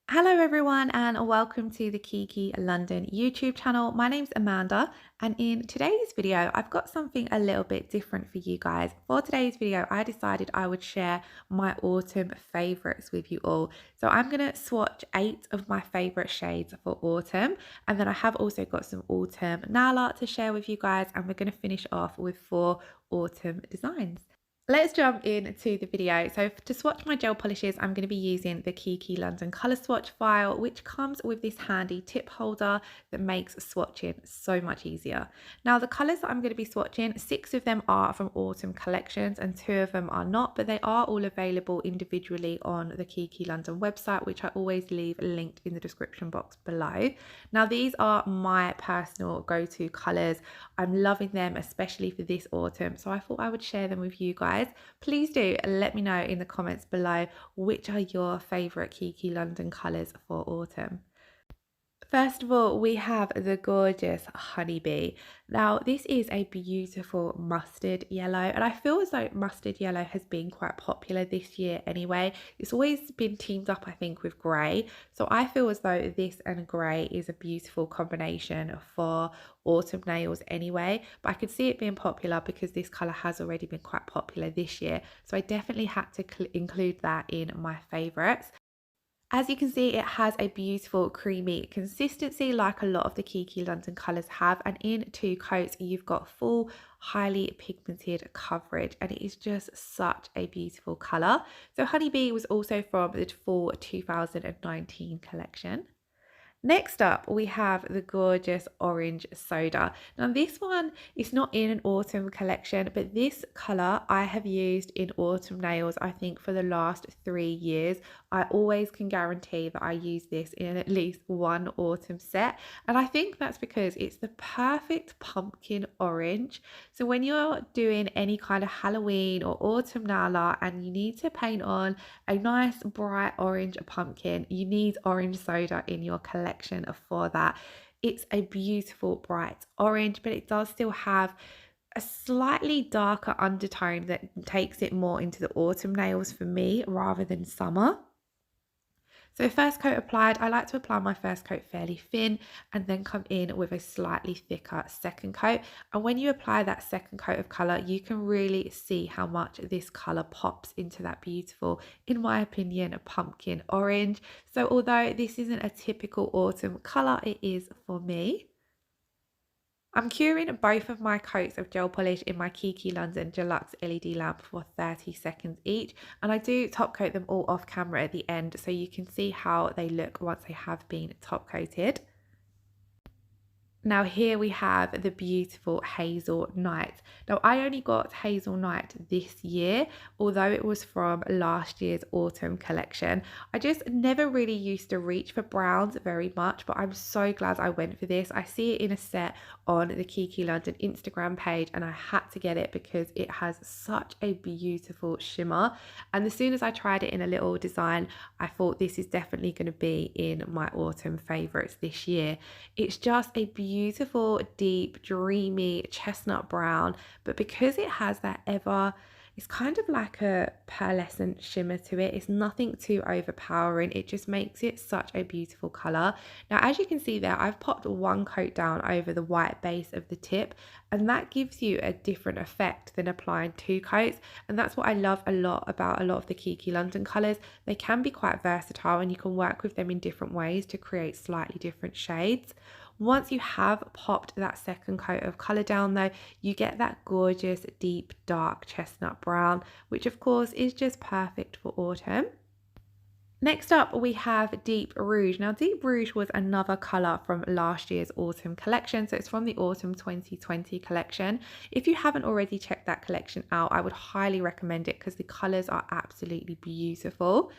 Hello everyone and welcome to the Kiki London YouTube channel. My name's Amanda and in today's video I've got something a little bit different for you guys. For today's video I decided I would share my autumn favourites with you all. So I'm going to swatch 8 of my favourite shades for autumn, and then I have also got some autumn nail art to share with you guys, and we're going to finish off with 4 autumn designs. Let's jump into the video. So to swatch my gel polishes, I'm going to be using the Kiki London Colour Swatch file, which comes with this handy tip holder that makes swatching so much easier. Now the colours that I'm going to be swatching, 6 of them are from autumn collections and 2 of them are not, but they are all available individually on the Kiki London website, which I always leave linked in the description box below. Now these are my personal go-to colours. I'm loving them, especially for this autumn, so I thought I would share them with you guys. Please do let me know in the comments below which are your favourite Kiki London colours for autumn. First of all, we have the gorgeous Honeybee. Now, this is a beautiful mustard yellow, and I feel as though mustard yellow has been quite popular this year anyway. It's always been teamed up, I think, with grey. So I feel as though this and grey is a beautiful combination for autumn nails anyway. But I could see it being popular because this colour has already been quite popular this year. So I definitely had to include that in my favourites. As you can see, it has a beautiful creamy consistency like a lot of the Kiki London colours have, and in 2 coats you've got full highly pigmented coverage, and it is just such a beautiful colour. So Honeybee was also from the fall 2019 collection. Next up, we have the gorgeous Orange Soda. Now this one is not in an autumn collection, but this colour I have used in autumn nails, I think, for the last 3 years. I always can guarantee that I use this in at least one autumn set. And I think that's because it's the perfect pumpkin orange. So when you're doing any kind of Halloween or autumn nail art and you need to paint on a nice bright orange pumpkin, you need Orange Soda in your collection for that. It's a beautiful bright orange, but it does still have a slightly darker undertone that takes it more into the autumn nails for me rather than summer. So first coat applied, I like to apply my first coat fairly thin and then come in with a slightly thicker second coat. And when you apply that second coat of colour, you can really see how much this colour pops into that beautiful, in my opinion, pumpkin orange. So although this isn't a typical autumn colour, it is for me. I'm curing both of my coats of gel polish in my Kiki London Deluxe LED lamp for 30 seconds each, and I do top coat them all off camera at the end so you can see how they look once they have been top coated. Now here we have the beautiful Hazel Night. Now I only got Hazel Night this year, although it was from last year's autumn collection. I just never really used to reach for browns very much, but I'm so glad I went for this. I see it in a set on the Kiki London Instagram page and I had to get it because it has such a beautiful shimmer. And as soon as I tried it in a little design, I thought this is definitely going to be in my autumn favourites this year. It's just a beautiful, deep, dreamy chestnut brown, but because it has that it's kind of like a pearlescent shimmer to it. It's nothing too overpowering. It just makes it such a beautiful colour. Now, as you can see there, I've popped one coat down over the white base of the tip, and that gives you a different effect than applying 2 coats. And that's what I love a lot about a lot of the Kiki London colours. They can be quite versatile and you can work with them in different ways to create slightly different shades. Once you have popped that second coat of colour down though, you get that gorgeous deep dark chestnut brown, which of course is just perfect for autumn. Next up we have Deep Rouge. Now Deep Rouge was another colour from last year's autumn collection, so it's from the autumn 2020 collection. If you haven't already checked that collection out, I would highly recommend it because the colours are absolutely beautiful.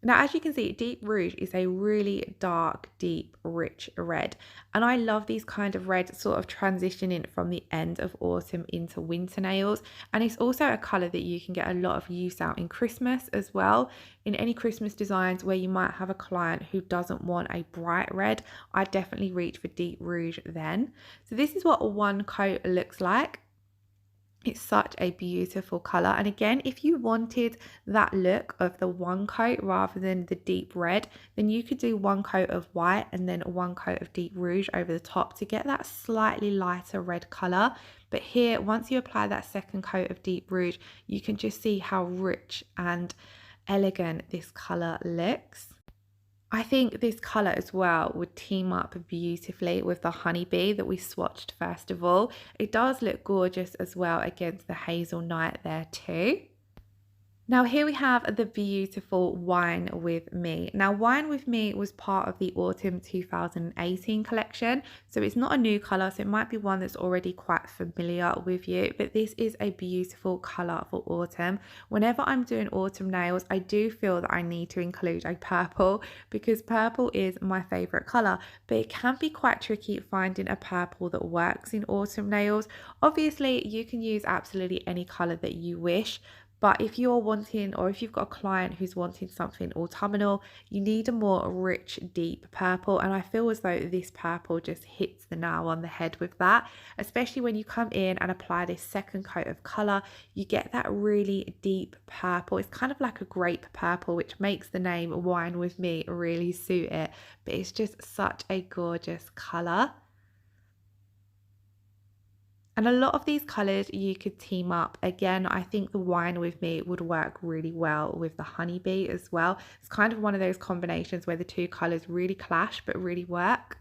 Now, as you can see, Deep Rouge is a really dark, deep, rich red. And I love these kind of reds sort of transitioning from the end of autumn into winter nails. And it's also a colour that you can get a lot of use out in Christmas as well. In any Christmas designs where you might have a client who doesn't want a bright red, I definitely reach for Deep Rouge then. So this is what one coat looks like. It's such a beautiful color. And again, if you wanted that look of the one coat rather than the deep red, then you could do one coat of white and then one coat of deep rouge over the top to get that slightly lighter red color. But here, once you apply that second coat of deep rouge, you can just see how rich and elegant this color looks. I think this colour as well would team up beautifully with the honeybee that we swatched first of all. It does look gorgeous as well against the Hazel Night there too. Now here we have the beautiful Wine With Me. Now Wine With Me was part of the Autumn 2018 collection, so it's not a new colour, so it might be one that's already quite familiar with you, but this is a beautiful colour for autumn. Whenever I'm doing autumn nails, I do feel that I need to include a purple because purple is my favourite colour, but it can be quite tricky finding a purple that works in autumn nails. Obviously, you can use absolutely any colour that you wish, but if you're wanting, or if you've got a client who's wanting something autumnal, you need a more rich, deep purple. And I feel as though this purple just hits the nail on the head with that. Especially when you come in and apply this second coat of colour, you get that really deep purple. It's kind of like a grape purple, which makes the name Wine With Me really suit it. But it's just such a gorgeous colour. And a lot of these colours you could team up. Again, I think the Wine With Me would work really well with the honeybee as well. It's kind of one of those combinations where the two colours really clash but really work.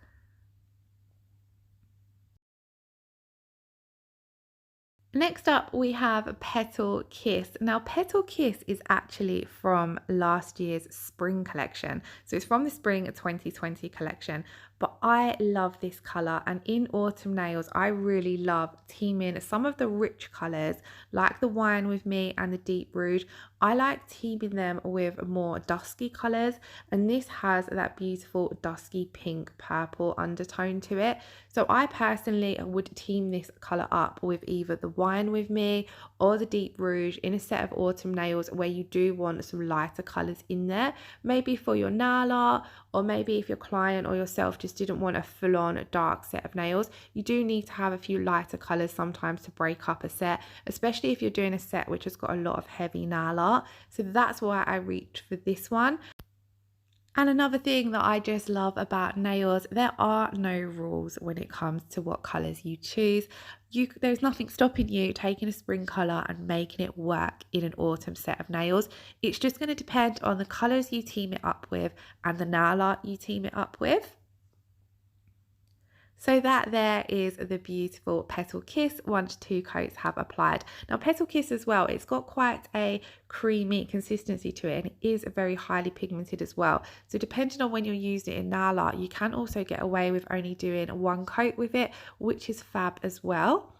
Next up, we have Petal Kiss. Now, Petal Kiss is actually from last year's spring collection. So it's from the spring 2020 collection. But I love this colour, and in autumn nails, I really love teaming some of the rich colours like the Wine With Me and the Deep Rouge. I like teaming them with more dusky colours, and this has that beautiful dusky pink purple undertone to it. So I personally would team this colour up with either the Wine With Me or the Deep Rouge in a set of autumn nails where you do want some lighter colours in there, maybe for your nail art, or maybe if your client or yourself just didn't want a full-on dark set of nails. You do need to have a few lighter colours sometimes to break up a set, especially if you're doing a set which has got a lot of heavy nail art. So that's why I reached for this one. And another thing that I just love about nails, there are no rules when it comes to what colours you choose. There's nothing stopping you taking a spring colour and making it work in an autumn set of nails. It's just going to depend on the colours you team it up with and the nail art you team it up with. So that there is the beautiful Petal Kiss once two coats have applied. Now Petal Kiss as well, it's got quite a creamy consistency to it, and it is very highly pigmented as well. So depending on when you're using it in nail art, you can also get away with only doing one coat with it, which is fab as well.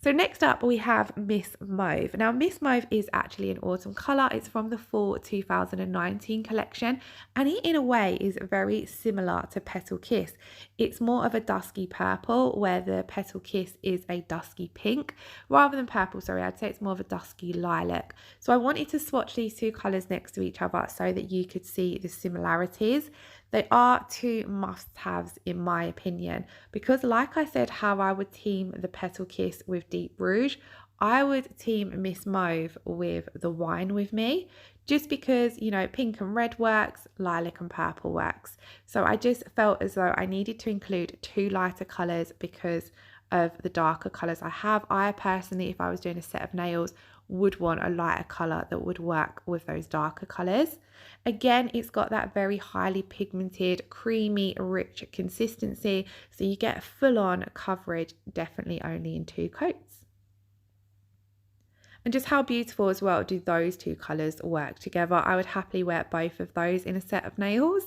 So next up we have Miss Mauve. Now Miss Mauve is actually an autumn colour. It's from the fall 2019 collection, and it in a way is very similar to Petal Kiss. It's more of a dusky purple where the Petal Kiss is a dusky pink. Rather than purple, sorry, I'd say it's more of a dusky lilac. So I wanted to swatch these two colours next to each other so that you could see the similarities. They are two must-haves in my opinion, because like I said how I would team the Petal Kiss with Deep Rouge, I would team Miss Mauve with the Wine With Me, just because, you know, pink and red works, lilac and purple works. So I just felt as though I needed to include two lighter colours because of the darker colours I have. I personally, if I was doing a set of nails, would want a lighter colour that would work with those darker colours. Again, it's got that very highly pigmented, creamy, rich consistency, so you get full-on coverage, definitely only in two coats. And just how beautiful as well do those two colours work together. I would happily wear both of those in a set of nails.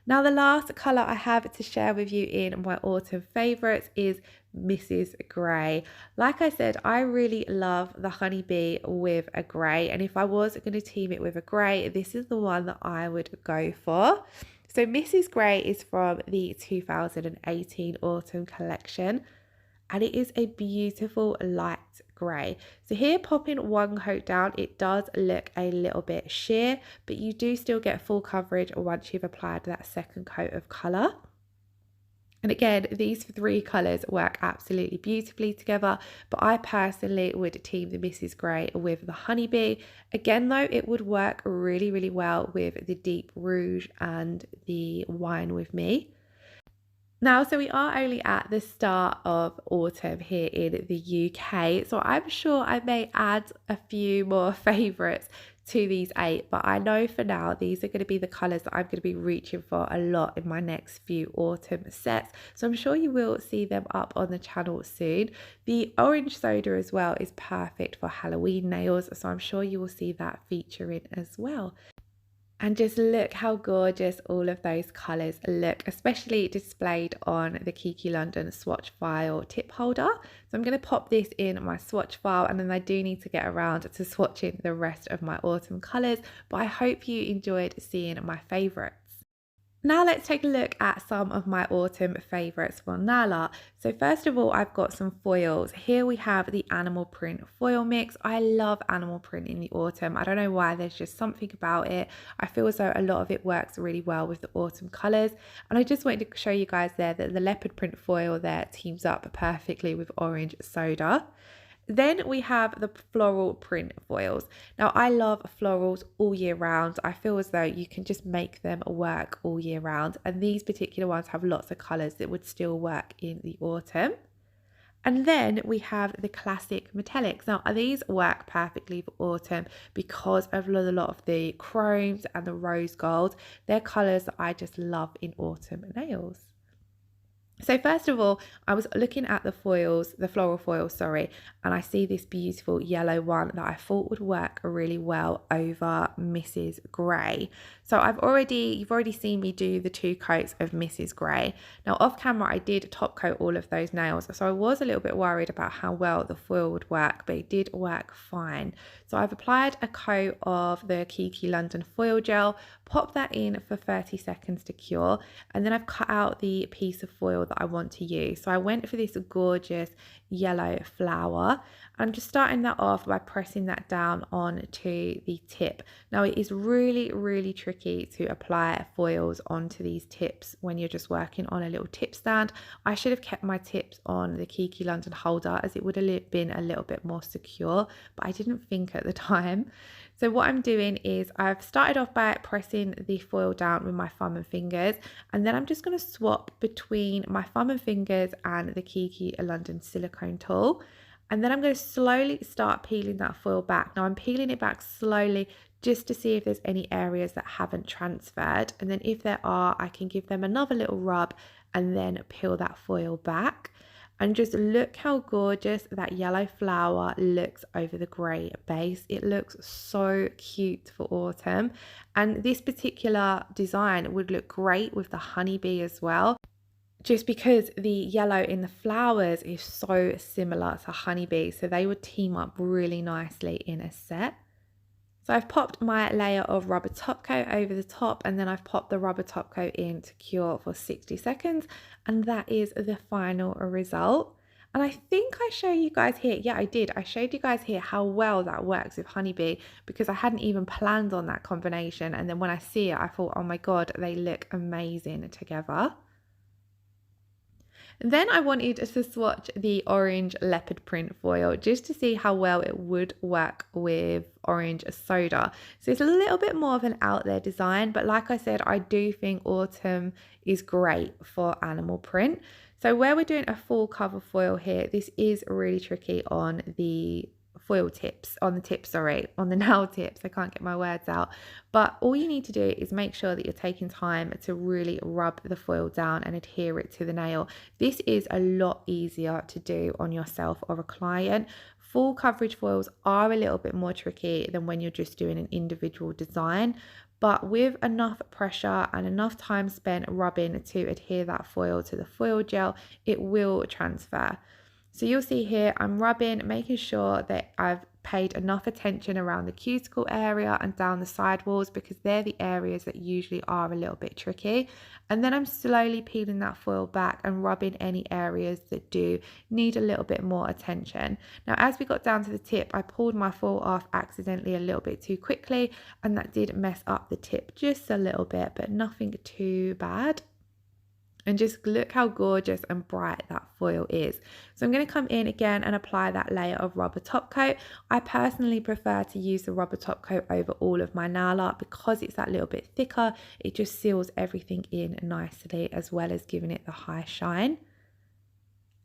Now the last colour I have to share with you in my autumn favourites is Mrs. Grey. Like I said, I really love the honeybee with a grey, and if I was going to team it with a grey, this is the one that I would go for. So Mrs. Grey is from the 2018 autumn collection, and it is a beautiful light grey. So here, popping one coat down, it does look a little bit sheer, but you do still get full coverage once you've applied that second coat of colour. And again, these three colours work absolutely beautifully together, but I personally would team the Mrs. Grey with the Honeybee. Again though, it would work really, really well with the Deep Rouge and the Wine With Me. Now, so we are only at the start of autumn here in the UK, so I'm sure I may add a few more favourites to these 8, but I know for now these are going to be the colours that I'm going to be reaching for a lot in my next few autumn sets, so I'm sure you will see them up on the channel soon. The orange soda as well is perfect for Halloween nails, so I'm sure you will see that featuring as well. And just look how gorgeous all of those colours look, especially displayed on the Kiki London swatch file tip holder. So I'm going to pop this in my swatch file, and then I do need to get around to swatching the rest of my autumn colours. But I hope you enjoyed seeing my favourites. Now let's take a look at some of my autumn favourites for nail art. So first of all, I've got some foils. Here we have the animal print foil mix. I love animal print in the autumn. I don't know why, there's just something about it. I feel as though a lot of it works really well with the autumn colours. And I just wanted to show you guys there that the leopard print foil there teams up perfectly with orange soda. Then we have the floral print foils. Now I love florals all year round. I feel as though you can just make them work all year round, and these particular ones have lots of colours that would still work in the autumn. And then we have the classic metallics. Now these work perfectly for autumn because of a lot of the chromes and the rose gold. They're colours that I just love in autumn nails. So first of all, I was looking at the foils, the floral foils, sorry, and I see this beautiful yellow one that I thought would work really well over Mrs. Grey. So you've already seen me do the 2 coats of Mrs. Grey. Now off camera, I did top coat all of those nails, so I was a little bit worried about how well the foil would work, but it did work fine. So I've applied a coat of the Kiki London foil gel, popped that in for 30 seconds to cure, and then I've cut out the piece of foil that I want to use. So I went for this gorgeous yellow flower. I'm just starting that off by pressing that down onto the tip. Now it is really, really tricky to apply foils onto these tips when you're just working on a little tip stand. I should have kept my tips on the Kiki London holder, as it would have been a little bit more secure, but I didn't think at the time. So what I'm doing is I've started off by pressing the foil down with my thumb and fingers, and then I'm just going to swap between my thumb and fingers and the Kiki London silicone tool. And then I'm going to slowly start peeling that foil back. Now I'm peeling it back slowly just to see if there's any areas that haven't transferred. And then if there are, I can give them another little rub and then peel that foil back. And just look how gorgeous that yellow flower looks over the grey base. It looks so cute for autumn. And this particular design would look great with the honeybee as well, just because the yellow in the flowers is so similar to honeybee. So they would team up really nicely in a set. So I've popped my layer of rubber top coat over the top, and then I've popped the rubber top coat in to cure for 60 seconds. And that is the final result. And I think I show you guys here, yeah, I did. I showed you guys here how well that works with honeybee, because I hadn't even planned on that combination. And then when I see it, I thought, oh my God, they look amazing together. Then I wanted to swatch the orange leopard print foil just to see how well it would work with orange soda. So it's a little bit more of an out there design, but like I said, I do think autumn is great for animal print. So where we're doing a full cover foil here, this is really tricky on the foil tips, on the nail tips. I can't get my words out. But all you need to do is make sure that you're taking time to really rub the foil down and adhere it to the nail. This is a lot easier to do on yourself or a client. Full coverage foils are a little bit more tricky than when you're just doing an individual design. But with enough pressure and enough time spent rubbing to adhere that foil to the foil gel, it will transfer. So you'll see here, I'm rubbing, making sure that I've paid enough attention around the cuticle area and down the side walls, because they're the areas that usually are a little bit tricky. And then I'm slowly peeling that foil back and rubbing any areas that do need a little bit more attention. Now, as we got down to the tip, I pulled my foil off accidentally a little bit too quickly, and that did mess up the tip just a little bit, but nothing too bad. And just look how gorgeous and bright that foil is. So I'm going to come in again and apply that layer of rubber top coat. I personally prefer to use the rubber top coat over all of my nail art because it's that little bit thicker. It just seals everything in nicely as well as giving it the high shine.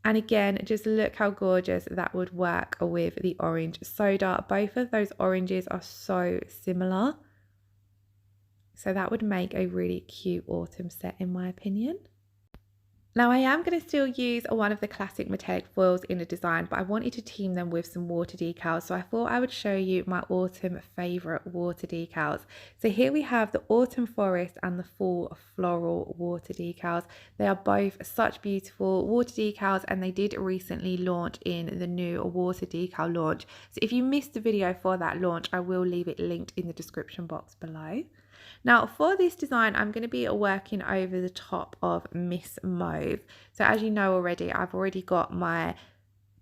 And again, just look how gorgeous that would work with the orange soda. Both of those oranges are so similar. So that would make a really cute autumn set in my opinion. Now I am going to still use one of the classic metallic foils in a design, but I wanted to team them with some water decals. So I thought I would show you my autumn favourite water decals. So here we have the Autumn Forest and the Fall Floral water decals. They are both such beautiful water decals and they did recently launch in the new water decal launch. So if you missed the video for that launch, I will leave it linked in the description box below. Now for this design, I'm going to be working over the top of Miss Mauve. So as you know already, I've already got my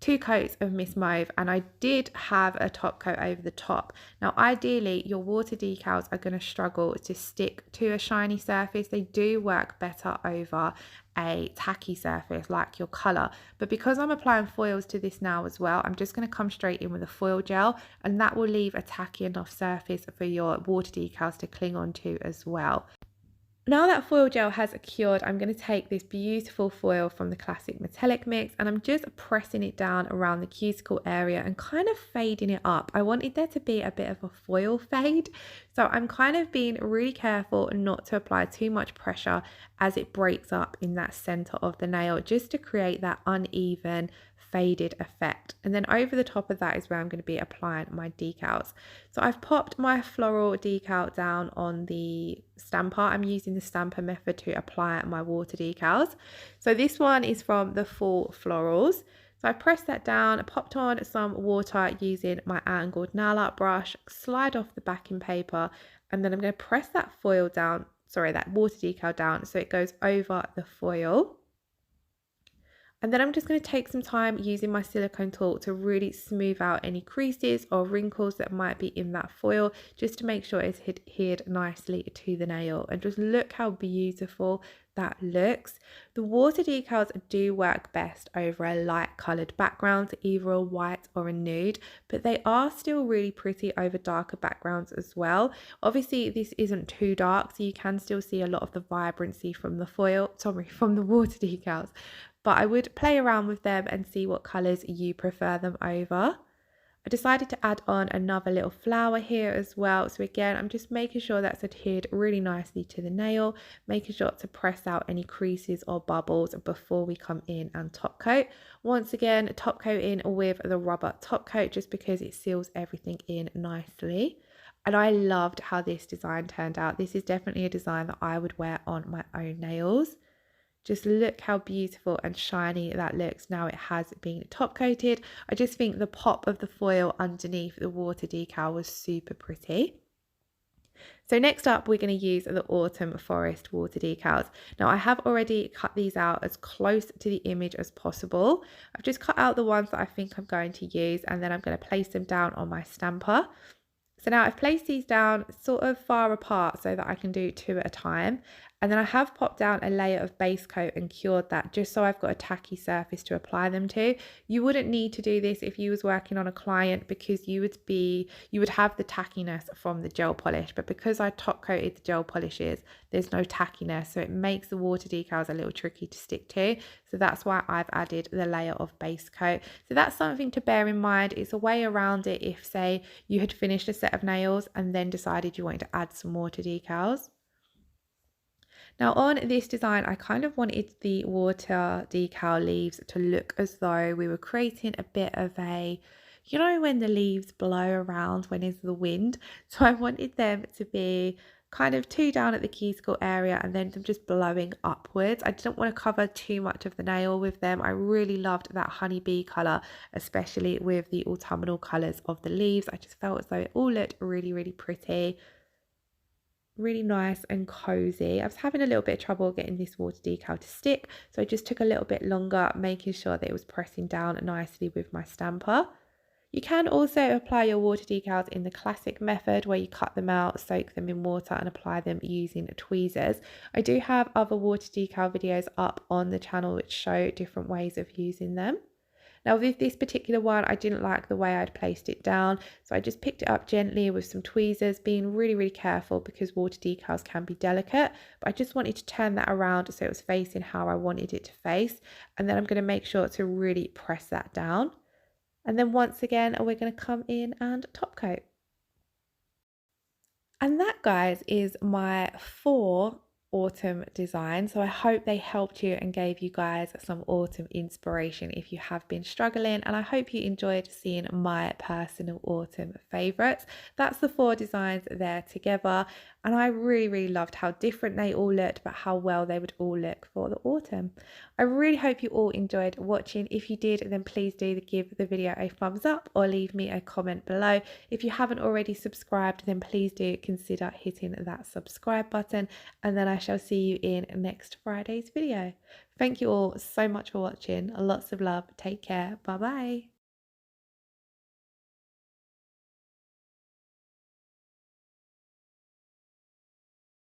2 coats of Miss Mauve and I did have a top coat over the top. Now ideally your water decals are going to struggle to stick to a shiny surface. They do work better over a tacky surface like your colour, but because I'm applying foils to this now as well, I'm just going to come straight in with a foil gel and that will leave a tacky enough surface for your water decals to cling onto as well. Now that foil gel has cured, I'm going to take this beautiful foil from the classic metallic mix and I'm just pressing it down around the cuticle area and kind of fading it up. I wanted there to be a bit of a foil fade, so I'm kind of being really careful not to apply too much pressure as it breaks up in that center of the nail, just to create that uneven faded effect. And then over the top of that is where I'm going to be applying my decals. So I've popped my floral decal down on the stamper. I'm using the stamper method to apply my water decals. So this one is from the Fall Florals. So I pressed that down, popped on some water using my angled nail art brush, slide off the backing paper, and then I'm going to press that foil down, that water decal down so it goes over the foil. And then I'm just going to take some time using my silicone tool to really smooth out any creases or wrinkles that might be in that foil, just to make sure it's adhered nicely to the nail. And just look how beautiful that looks. The water decals do work best over a light coloured background, either a white or a nude, but they are still really pretty over darker backgrounds as well. Obviously this isn't too dark, so you can still see a lot of the vibrancy from the from the water decals. But I would play around with them and see what colours you prefer them over. I decided to add on another little flower here as well. So again, I'm just making sure that's adhered really nicely to the nail, making sure to press out any creases or bubbles before we come in and top coat. Once again, top coat in with the rubber top coat just because it seals everything in nicely. And I loved how this design turned out. This is definitely a design that I would wear on my own nails. Just look how beautiful and shiny that looks now it has been top coated. I just think the pop of the foil underneath the water decal was super pretty. So next up, we're going to use the Autumn Forest water decals. Now I have already cut these out as close to the image as possible. I've just cut out the ones that I think I'm going to use and then I'm going to place them down on my stamper. So now I've placed these down sort of far apart so that I can do 2 at a time. And then I have popped down a layer of base coat and cured that just so I've got a tacky surface to apply them to. You wouldn't need to do this if you was working on a client because you would have the tackiness from the gel polish. But because I top coated the gel polishes, there's no tackiness. So it makes the water decals a little tricky to stick to. So that's why I've added the layer of base coat. So that's something to bear in mind. It's a way around it if, say, you had finished a set of nails and then decided you wanted to add some water decals. Now on this design, I kind of wanted the water decal leaves to look as though we were creating a bit of a, you know, when the leaves blow around when it's the wind. So I wanted them to be kind of 2 down at the cuticle area and then them just blowing upwards. I didn't want to cover too much of the nail with them. I really loved that honeybee colour, especially with the autumnal colours of the leaves. I just felt as though it all looked really, really pretty. Really nice and cozy. I was having a little bit of trouble getting this water decal to stick, so I just took a little bit longer, making sure that it was pressing down nicely with my stamper. You can also apply your water decals in the classic method where you cut them out, soak them in water and apply them using tweezers. I do have other water decal videos up on the channel which show different ways of using them. Now with this particular one, I didn't like the way I'd placed it down, so I just picked it up gently with some tweezers, being really careful because water decals can be delicate, but I just wanted to turn that around so it was facing how I wanted it to face, and then I'm going to make sure to really press that down. And then once again, we're going to come in and top coat. And that, guys, is my 4 autumn design. So I hope they helped you and gave you guys some autumn inspiration if you have been struggling, and I hope you enjoyed seeing my personal autumn favorites. That's the 4 designs there together, and I really loved how different they all looked, but how well they would all look for the autumn. I really hope you all enjoyed watching. If you did, then please do give the video a thumbs up or leave me a comment below. If you haven't already subscribed, then please do consider hitting that subscribe button, and then I shall see you in next Friday's video. Thank you all so much for watching. Lots of love. Take care. Bye bye.